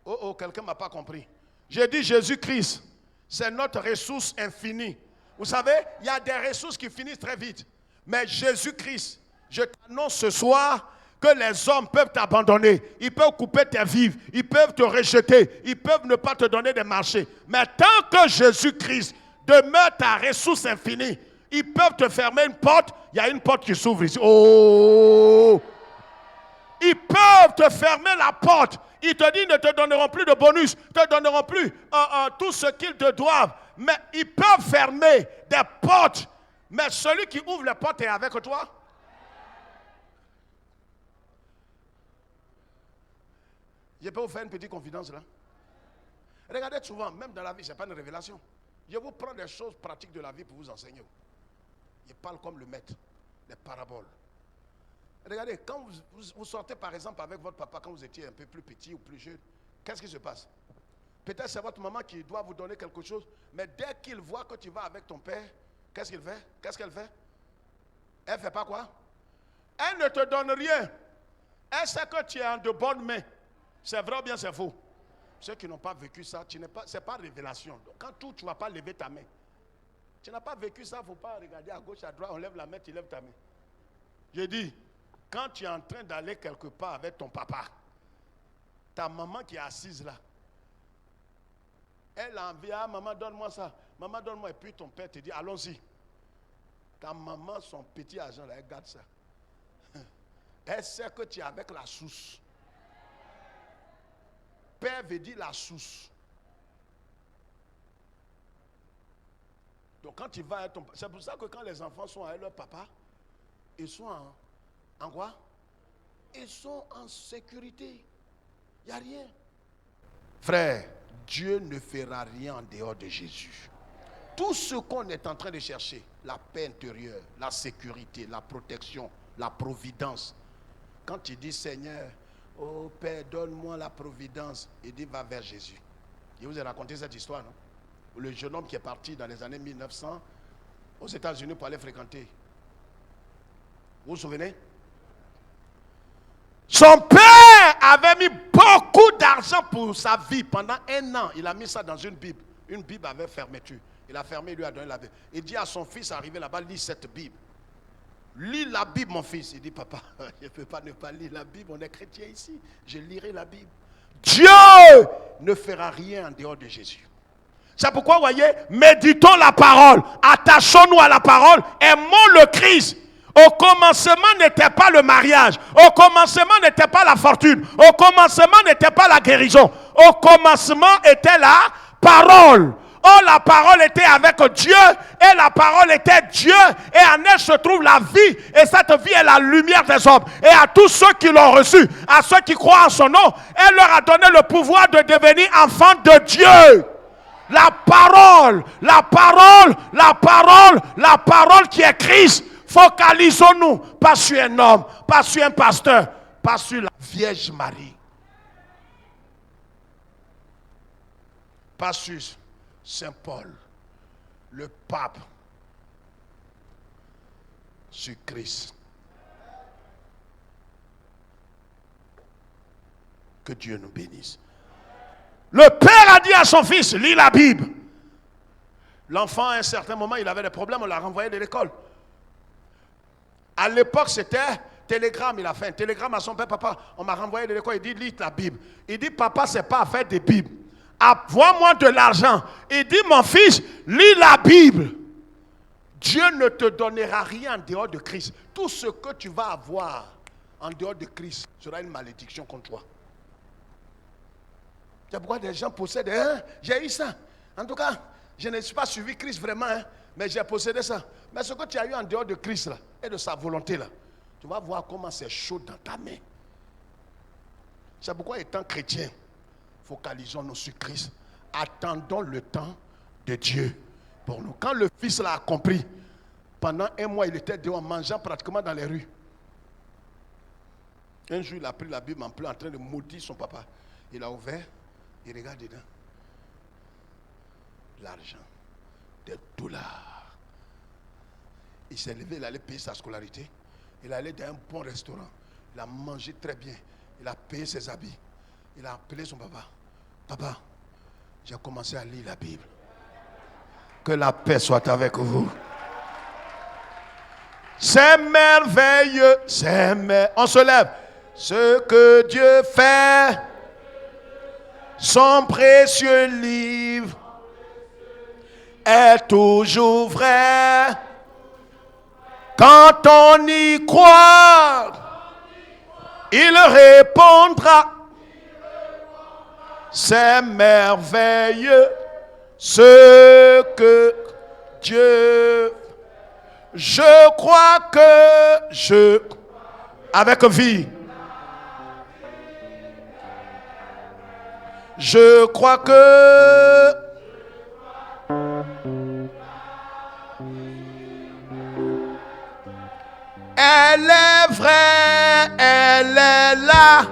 Oh, quelqu'un ne m'a pas compris. J'ai dit Jésus-Christ, c'est notre ressource infinie. Vous savez, il y a des ressources qui finissent très vite. Mais Jésus-Christ, je t'annonce ce soir que les hommes peuvent t'abandonner. Ils peuvent couper tes vivres. Ils peuvent te rejeter. Ils peuvent ne pas te donner des marchés. Mais tant que Jésus-Christ demeure ta ressource infinie, ils peuvent te fermer une porte. Il y a une porte qui s'ouvre ici. Oh! Ils peuvent te fermer la porte. Ils te disent, ne te donneront plus de bonus, ne te donneront plus tout ce qu'ils te doivent. Mais ils peuvent fermer des portes. Mais celui qui ouvre les portes est avec toi. Je peux vous faire une petite confidence là. Regardez souvent, même dans la vie, ce n'est pas une révélation. Je vous prends des choses pratiques de la vie pour vous enseigner. Je parle comme le maître, des paraboles. Regardez, quand vous sortez par exemple avec votre papa quand vous étiez un peu plus petit ou plus jeune, qu'est-ce qui se passe? Peut-être c'est votre maman qui doit vous donner quelque chose, mais dès qu'il voit que tu vas avec ton père, qu'est-ce qu'il fait? Qu'est-ce qu'elle fait? Elle ne fait pas quoi? Elle ne te donne rien. Elle sait que tu es en de bonnes mains. C'est vrai ou bien c'est faux? Ceux qui n'ont pas vécu ça, ce n'est pas révélation. Donc, quand tu ne vas pas lever ta main. Tu n'as pas vécu ça, il ne faut pas regarder à gauche, à droite, on lève la main, tu lèves ta main. Je dis, quand tu es en train d'aller quelque part avec ton papa, ta maman qui est assise là, elle a envie, ah maman donne-moi ça, maman donne-moi, et puis ton père te dit, allons-y. Ta maman, son petit argent là, elle garde ça. Elle sait que tu es avec la source. Père veut dire la source. Donc quand tu vas avec ton papa, c'est pour ça que quand les enfants sont avec leur papa, ils sont en quoi? Ils sont en sécurité. Il n'y a rien. Frère, Dieu ne fera rien en dehors de Jésus. Tout ce qu'on est en train de chercher, la paix intérieure, la sécurité, la protection, la providence. Quand tu dis Seigneur, oh Père, donne-moi la providence, il dit va vers Jésus. Je vous ai raconté cette histoire, non? Le jeune homme qui est parti dans les années 1900 aux États-Unis pour aller fréquenter. Vous vous souvenez? Son père avait mis beaucoup d'argent pour sa vie. Pendant 1 an, il a mis ça dans une Bible. Une Bible avait fermeture. Il a fermé, il lui a donné la Bible. Il dit à son fils, arrivé là-bas, lis cette Bible. Lis la Bible, mon fils. Il dit, papa, je ne peux pas ne pas lire la Bible. On est chrétien ici. Je lirai la Bible. Dieu ne fera rien en dehors de Jésus. C'est pourquoi, vous voyez, méditons la parole. Attachons-nous à la parole. Aimons le Christ. Au commencement n'était pas le mariage. Au commencement n'était pas la fortune. Au commencement n'était pas la guérison. Au commencement était la parole. Oh, la parole était avec Dieu et la parole était Dieu et en elle se trouve la vie et cette vie est la lumière des hommes. Et à tous ceux qui l'ont reçu, à ceux qui croient en son nom, elle leur a donné le pouvoir de devenir enfants de Dieu. La parole, la parole, la parole, la parole qui est Christ. Focalisons-nous pas sur un homme, pas sur un pasteur, pas sur la Vierge Marie. Pas sur Saint Paul, le pape sur Christ. Que Dieu nous bénisse. Le père a dit à son fils, lis la Bible. L'enfant, à un certain moment, il avait des problèmes, on l'a renvoyé de l'école. À l'époque, c'était télégramme, il a fait un télégramme à son père, papa, on m'a renvoyé de l'école, il dit, lis la Bible. Il dit, papa, c'est pas affaire des Bibles. Envoie-moi de l'argent. Il dit, mon fils, lis la Bible. Dieu ne te donnera rien en dehors de Christ. Tout ce que tu vas avoir en dehors de Christ sera une malédiction contre toi. C'est pourquoi des gens possèdent, hein, j'ai eu ça. En tout cas, je ne suis pas suivi Christ vraiment, hein, mais j'ai possédé ça. Mais ce que tu as eu en dehors de Christ là, et de sa volonté là, tu vas voir comment c'est chaud dans ta main. C'est pourquoi étant chrétien, focalisons-nous sur Christ. Attendons le temps de Dieu pour nous. Quand le fils l'a compris, pendant un mois, il était dehors mangeant pratiquement dans les rues. Un jour, il a pris la Bible en plein en train de maudire son papa. Il a ouvert, il regarde dedans. L'argent, des dollars. Il s'est levé, il allait payer sa scolarité. Il allait dans un bon restaurant. Il a mangé très bien. Il a payé ses habits. Il a appelé son papa. Papa, j'ai commencé à lire la Bible. Que la paix soit avec vous. C'est merveilleux. C'est merveilleux. On se lève. Ce que Dieu fait, son précieux livre est toujours vrai. Quand on y croit, il répondra. C'est merveilleux ce que Dieu. Je crois que avec vie. Je crois que elle est vraie, elle est la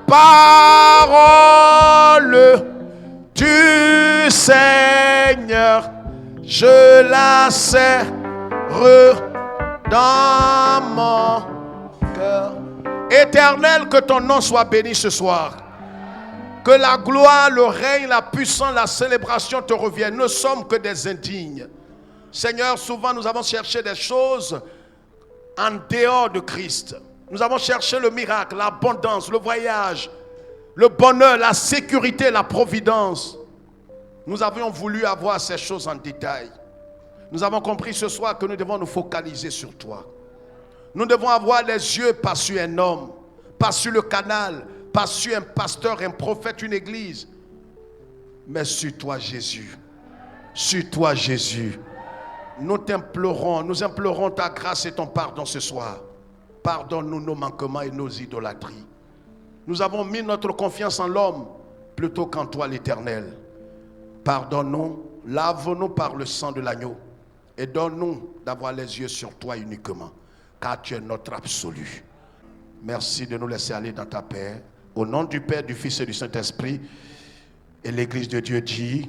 parole du Seigneur. Je la serre dans mon cœur. Éternel, que ton nom soit béni ce soir. Que la gloire, le règne, la puissance, la célébration te reviennent. Nous ne sommes que des indignes. Seigneur, souvent nous avons cherché des choses en dehors de Christ. Nous avons cherché le miracle, l'abondance, le voyage, le bonheur, la sécurité, la providence. Nous avions voulu avoir ces choses en détail. Nous avons compris ce soir que nous devons nous focaliser sur toi. Nous devons avoir les yeux pas sur un homme, pas sur le canal, pas sur un pasteur, un prophète, une église, mais sur toi Jésus. Sur toi Jésus. Nous t'implorons, nous implorons ta grâce et ton pardon ce soir. Pardonne-nous nos manquements et nos idolâtries. Nous avons mis notre confiance en l'homme plutôt qu'en toi l'Éternel. Pardonne-nous, lave-nous par le sang de l'agneau et donne-nous d'avoir les yeux sur toi uniquement, car tu es notre absolu. Merci de nous laisser aller dans ta paix. Au nom du Père, du Fils et du Saint-Esprit, et l'Église de Dieu dit...